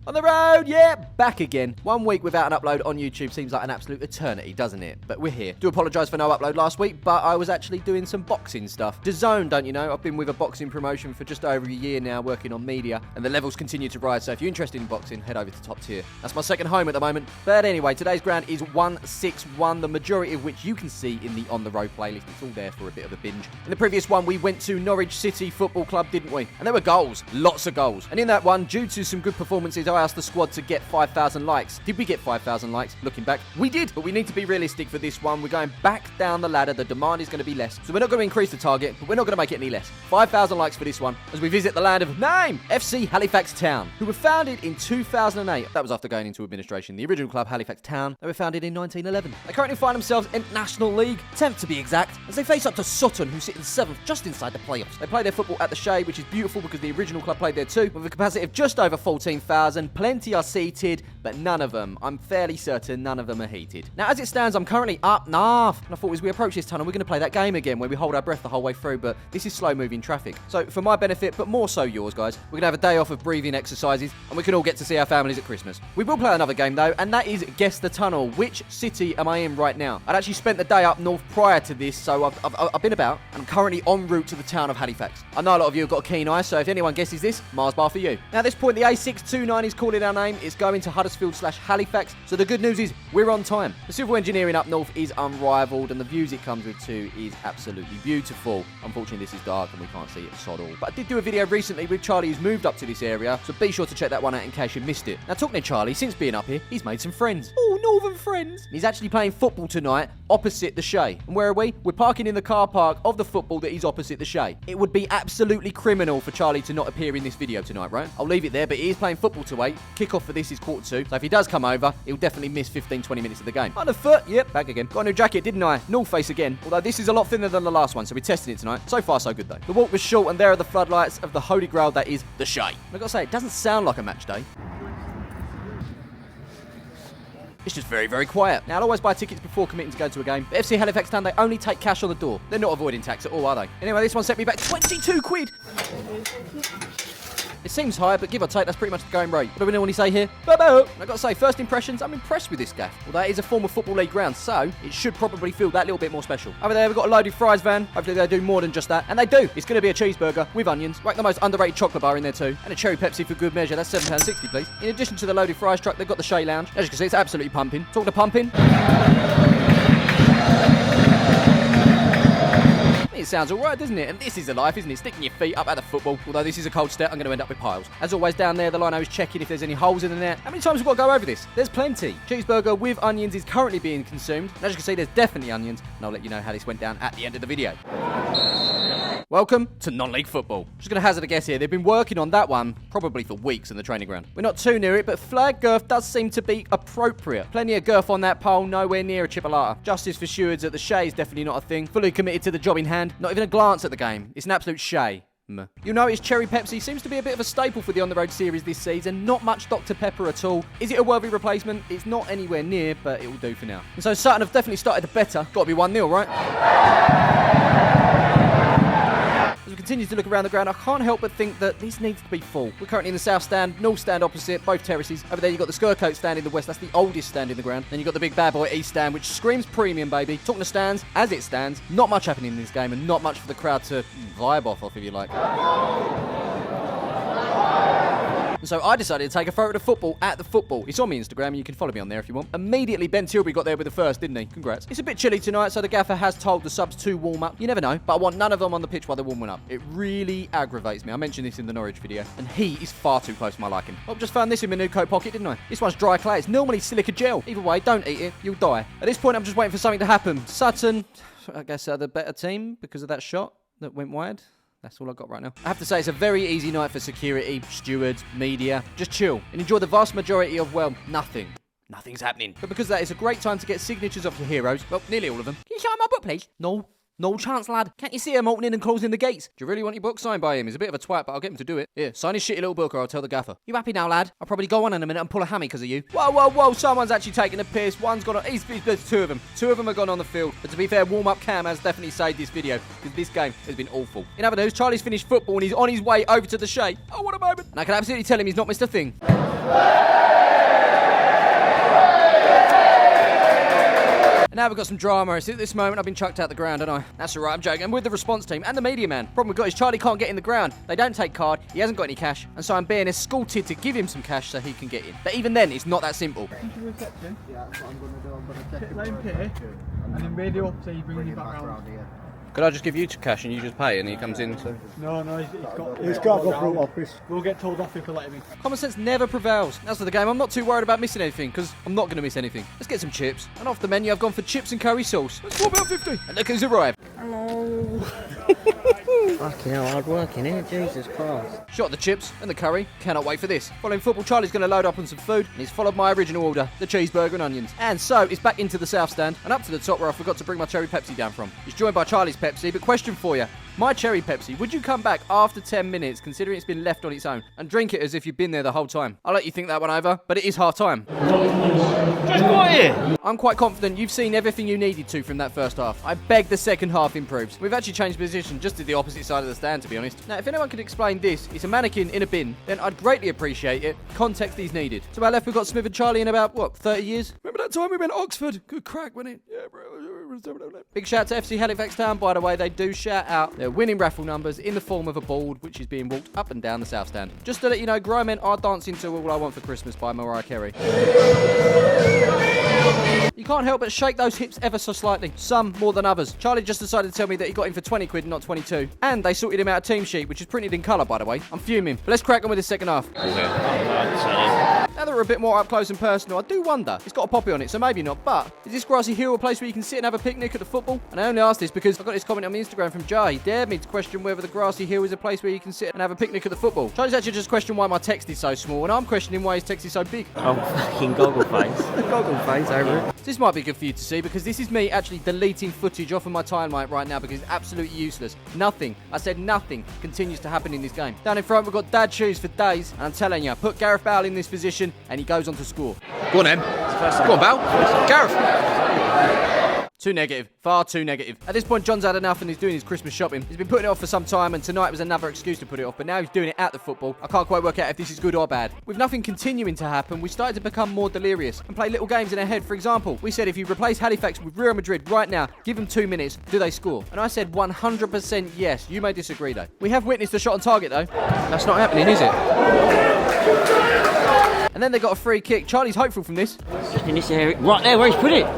On the road, yeah, back again. 1 week without an upload on YouTube seems like an absolute eternity, doesn't it? But we're here. Do apologise for no upload last week, but I was actually doing some boxing stuff. DAZN, don't you know? I've been with a boxing promotion for just over a year now, working on media, and the levels continue to rise. So if you're interested in boxing, head over to top tier. That's my second home at the moment. But anyway, today's ground is 161, the majority of which you can see in the On The Road playlist. It's all there for a bit of a binge. In the previous one, we went to Norwich City Football Club, didn't we? And there were goals, lots of goals. And in that one, due to some good performances, I asked the squad to get 5,000 likes. Did we get 5,000 likes? Looking back, we did. But we need to be realistic for this one. We're going back down the ladder. The demand is going to be less. So we're not going to increase the target, but we're not going to make it any less. 5,000 likes for this one as we visit the land of name, FC Halifax Town, who were founded in 2008. That was after going into administration. The original club, Halifax Town, they were founded in 1911. They currently find themselves in National League, 10th to be exact, as they face up to Sutton, who sit in 7th, just inside the playoffs. They play their football at the Shay, which is beautiful because the original club played there too, with a capacity of just over 14,000. Plenty are seated, but none of them, I'm fairly certain, none of them are heated. Now, as it stands, I'm currently up north, and I thought as we approach this tunnel, we're going to play that game again where we hold our breath the whole way through, but this is slow-moving traffic. So, for my benefit, but more so yours, guys, we're going to have a day off of breathing exercises, and we can all get to see our families at Christmas. We will play another game, though, and that is Guess the Tunnel. Which city am I in right now? I'd actually spent the day up north prior to this, so I've been about, and I'm currently en route to the town of Halifax. I know a lot of you have got a keen eye, so if anyone guesses this, Mars bar for you. Now, at this point, the A629 is calling our name. It's going to Huddersfield/Halifax, so the good news is we're on time. The civil engineering up north is unrivaled, and the views it comes with too is absolutely beautiful. Unfortunately, this is dark and we can't see it sod all. But I did do a video recently with Charlie who's moved up to this area, so be sure to check that one out in case you missed it. Now, talking to Charlie, since being up here, he's made some friends. Oh, northern friends. And he's actually playing football tonight opposite the Shay. And where are we? We're parking in the car park of the football that is opposite the Shay. It would be absolutely criminal for Charlie to not appear in this video tonight, right? I'll leave it there, but he is playing football to 8. Kick-off for this is 1:45. So if he does come over, he'll definitely miss 15-20 minutes of the game. On the foot, yep, back again. Got a new jacket, didn't I? North face again. Although this is a lot thinner than the last one, so we're testing it tonight. So far, so good, though. The walk was short, and there are the floodlights of the holy grail that is the Shay. And I've got to say, it doesn't sound like a match day. It's just very, very quiet. Now, I'll always buy tickets before committing to go to a game. But FC Halifax Town, they only take cash on the door. They're not avoiding tax at all, are they? Anyway, this one set me back 22 quid. It seems high, but give or take, that's pretty much the going rate. What do we normally say here? Bo-bo! I've got to say, first impressions, I'm impressed with this gaff. Although it is a former Football League ground, so it should probably feel that little bit more special. Over there, we've got a loaded fries van. Hopefully they do more than just that. And they do. It's going to be a cheeseburger with onions. Whack the most underrated chocolate bar in there too. And a cherry Pepsi for good measure. That's £7.60, please. In addition to the loaded fries truck, they've got the Shay Lounge. As you can see, it's absolutely pumping. Talking to pumping. It sounds alright, doesn't it? And this is the life, isn't it? Sticking your feet up at the football. Although this is a cold step, I'm going to end up with piles. As always, down there, the lino is checking if there's any holes in the net. How many times have we got to go over this? There's plenty. Cheeseburger with onions is currently being consumed. And as you can see, there's definitely onions. And I'll let you know how this went down at the end of the video. Welcome to non-league football. Just going to hazard a guess here. They've been working on that one probably for weeks in the training ground. We're not too near it, but flag girth does seem to be appropriate. Plenty of girth on that pole, nowhere near a chipolata. Justice for stewards at the Shay is definitely not a thing. Fully committed to the job in hand. Not even a glance at the game. It's an absolute Shay. You'll notice cherry Pepsi seems to be a bit of a staple for the On The Road series this season. Not much Dr. Pepper at all. Is it a worthy replacement? It's not anywhere near, but it will do for now. And so Sutton have definitely started the better. Got to be 1-0, right? As we continue to look around the ground, I can't help but think that this needs to be full. We're currently in the south stand, north stand opposite, both terraces. Over there you've got the Skircoat stand in the west, that's the oldest stand in the ground. Then you've got the big bad boy east stand, which screams premium, baby. Talking to stands, as it stands, not much happening in this game and not much for the crowd to vibe off if you like. And so I decided to take a photo of the football at the football. It's on my Instagram and you can follow me on there if you want. Immediately Ben Tilbury got there with the first, didn't he? Congrats. It's a bit chilly tonight, so the gaffer has told the subs to warm up. You never know, but I want none of them on the pitch while they're warming up. It really aggravates me. I mentioned this in the Norwich video, and he is far too close to my liking. I've just found this in my new coat pocket, didn't I? This one's dry clay. It's normally silica gel. Either way, don't eat it. You'll die. At this point, I'm just waiting for something to happen. Sutton, I guess, are the better team because of that shot that went wide. That's all I've got right now. I have to say, it's a very easy night for security, stewards, media. Just chill and enjoy the vast majority of, well, nothing. Nothing's happening. But because of that, it's a great time to get signatures of your heroes. Well, nearly all of them. Can you show my book, please? No. No chance, lad. Can't you see him opening and closing the gates? Do you really want your book signed by him? He's a bit of a twat, but I'll get him to do it. Here, sign his shitty little book or I'll tell the gaffer. You happy now, lad? I'll probably go on in a minute and pull a hammy because of you. Whoa, whoa, whoa. Someone's actually taking a piss. One's gone on. There's two of them. Two of them have gone on the field. But to be fair, warm-up Cam has definitely saved this video because this game has been awful. In other news, Charlie's finished football and he's on his way over to the Shay. Oh, what a moment. And I can absolutely tell him he's not missed a thing. And now we've got some drama. It's at this moment I've been chucked out the ground, haven't I? That's alright, I'm joking. I'm with the response team and the media man. Problem we've got is Charlie can't get in the ground. They don't take card, he hasn't got any cash, and so I'm being escorted to give him some cash so he can get in. But even then, it's not that simple. Into reception. Yeah, that's what I'm going to do. I'm going to check it. Lane here, and then radio up so you bring it back round here. Could I just give you cash and you just pay and he comes in? So... No, he's got to go through office. We'll get told off if we let him in. Common sense never prevails. As for the game, I'm not too worried about missing anything because I'm not going to miss anything. Let's get some chips. And off the menu, I've gone for chips and curry sauce. That's £4.50. And look who's arrived. Hello. Fucking hell, hard working, innit? Jesus Christ. Shot the chips and the curry. Cannot wait for this. Following football, Charlie's going to load up on some food, and he's followed my original order, the cheeseburger and onions. And so, it's back into the south stand, and up to the top where I forgot to bring my cherry Pepsi down from. He's joined by Charlie's Pepsi, but question for you. My cherry Pepsi, would you come back after 10 minutes, considering it's been left on its own, and drink it as if you've been there the whole time? I'll let you think that one over, but it is half time. Just got here. I'm quite confident you've seen everything you needed to from that first half. I beg the second half improves. We've actually changed position just to the opposite side of the stand, to be honest. Now, if anyone could explain this, it's a mannequin in a bin, then I'd greatly appreciate it. Context is needed. To our left, we've got Smiv and Charlie in about, 30 years? Remember that time we went to Oxford? Good crack, wasn't it? Yeah, bro. Big shout to FC Halifax Town, by the way. They do shout out their winning raffle numbers in the form of a board, which is being walked up and down the south stand. Just to let you know, grown men are dancing to All I Want for Christmas by Mariah Carey. You can't help but shake those hips ever so slightly, some more than others. Charlie just decided to tell me that he got in for 20 quid, not 22. And they sorted him out a team sheet, which is printed in colour, by the way. I'm fuming. But let's crack on with the second half. Now that we're a bit more up close and personal, I do wonder. It's got a poppy on it, so maybe not. But is this grassy hill a place where you can sit and have a picnic at the football? And I only ask this because I got this comment on my Instagram from Jay. He dared me to question whether the grassy hill is a place where you can sit and have a picnic at the football. Charlie's actually just questioned why my text is so small, and I'm questioning why his text is so big. Oh, fucking goggle face. Goggle face over it. This might be good for you to see because this is me actually deleting footage off of my timeline right now because it's absolutely useless. Nothing, I said nothing, continues to happen in this game. Down in front, we've got dad shoes for days, and I'm telling you, put Gareth Bale in this position and he goes on to score. Go on, Em. Go on, Bale. Gareth. Too negative. Far too negative. At this point, John's had enough and he's doing his Christmas shopping. He's been putting it off for some time and tonight was another excuse to put it off, but now he's doing it at the football. I can't quite work out if this is good or bad. With nothing continuing to happen, we started to become more delirious and play little games in our head. For example, we said if you replace Halifax with Real Madrid right now, give them 2 minutes, do they score? And I said 100% yes. You may disagree though. We have witnessed a shot on target though. That's not happening, is it? And then they got a free kick. Charlie's hopeful from this. Just in this area. Right there where he's put it.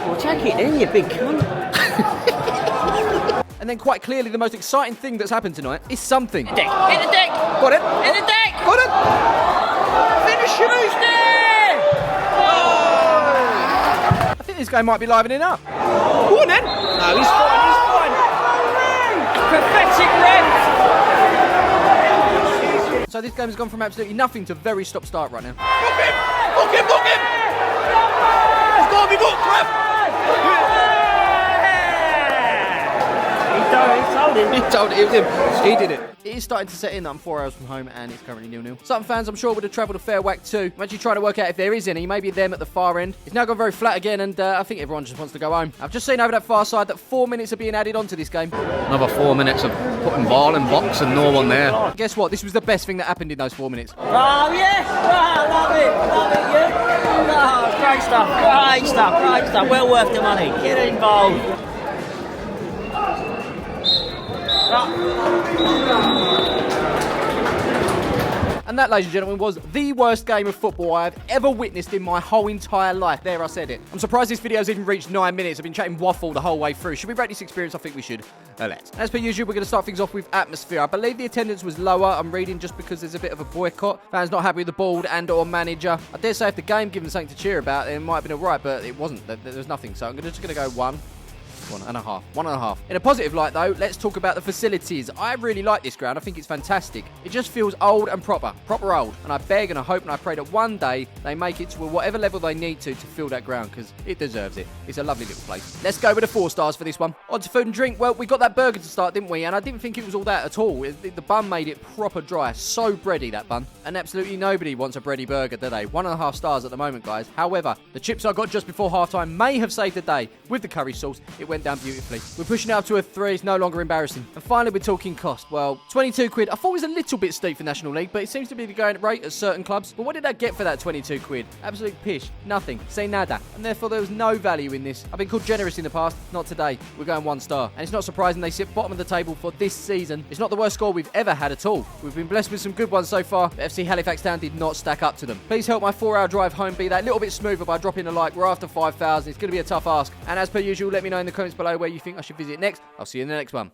Well, take it then, you big cunt. And then quite clearly the most exciting thing that's happened tonight is something. Hit the deck! Hit the deck! Got it! Hit the deck! Got it! Finish it! Who's there? I think this game might be livening up. Go on then! No, he's fine, Pathetic rent! So this game has gone from absolutely nothing to very stop-start right now. Book him! It's got to be booked, crap! He told it, it was him. He did it. It is starting to set in that I'm 4 hours from home and it's currently 0-0. Sutton fans, I'm sure, would have travelled a fair whack too. I'm actually trying to work out if there is any. Maybe them at the far end. It's now gone very flat again and I think everyone just wants to go home. I've just seen over that far side that 4 minutes are being added onto this game. Another 4 minutes of putting ball in box and no one there. Guess what? This was the best thing that happened in those 4 minutes. Oh, yes! Oh, love it, yeah. Oh, great stuff. Well worth the money. Get involved. And that, ladies and gentlemen, was the worst game of football I have ever witnessed in my whole entire life. There, I said it. I'm surprised this video's even reached 9 minutes. I've been chatting waffle the whole way through. Should we rate this experience? I think we should. Let's. As per usual, we're going to start things off with atmosphere. I believe the attendance was lower. I'm reading just because there's a bit of a boycott. Fans not happy with the board and or manager. I dare say if the game given something to cheer about, then it might have been alright, but it wasn't. There was nothing. So I'm just going to go 1. 1.5. 1.5. In a positive light, though, let's talk about the facilities. I really like this ground. I think it's fantastic. It just feels old and proper. Proper old. And I beg and I hope and I pray that one day they make it to whatever level they need to fill that ground, because it deserves it. It's a lovely little place. Let's go with the 4 stars for this one. On to food and drink. Well, we got that burger to start, didn't we? And I didn't think it was all that at all. The bun made it proper dry. So bready, that bun. And absolutely nobody wants a bready burger, do they? 1.5 stars at the moment, guys. However, the chips I got just before halftime may have saved the day. With the curry sauce, it went down beautifully. We're pushing it up to a 3. It's no longer embarrassing. And finally, we're talking cost. Well, 22 quid. I thought it was a little bit steep for National League, but it seems to be the going rate at certain clubs. But what did I get for that 22 quid? Absolute pish. Nothing. Say nada. And therefore, there was no value in this. I've been called generous in the past. Not today. We're going 1 star. And it's not surprising they sit bottom of the table for this season. It's not the worst score we've ever had at all. We've been blessed with some good ones so far, but FC Halifax Town did not stack up to them. Please help my 4-hour drive home be that little bit smoother by dropping a like. We're after 5,000. It's going to be a tough ask. And as per usual, let me know in the comments below where you think I should visit next. I'll see you in the next one.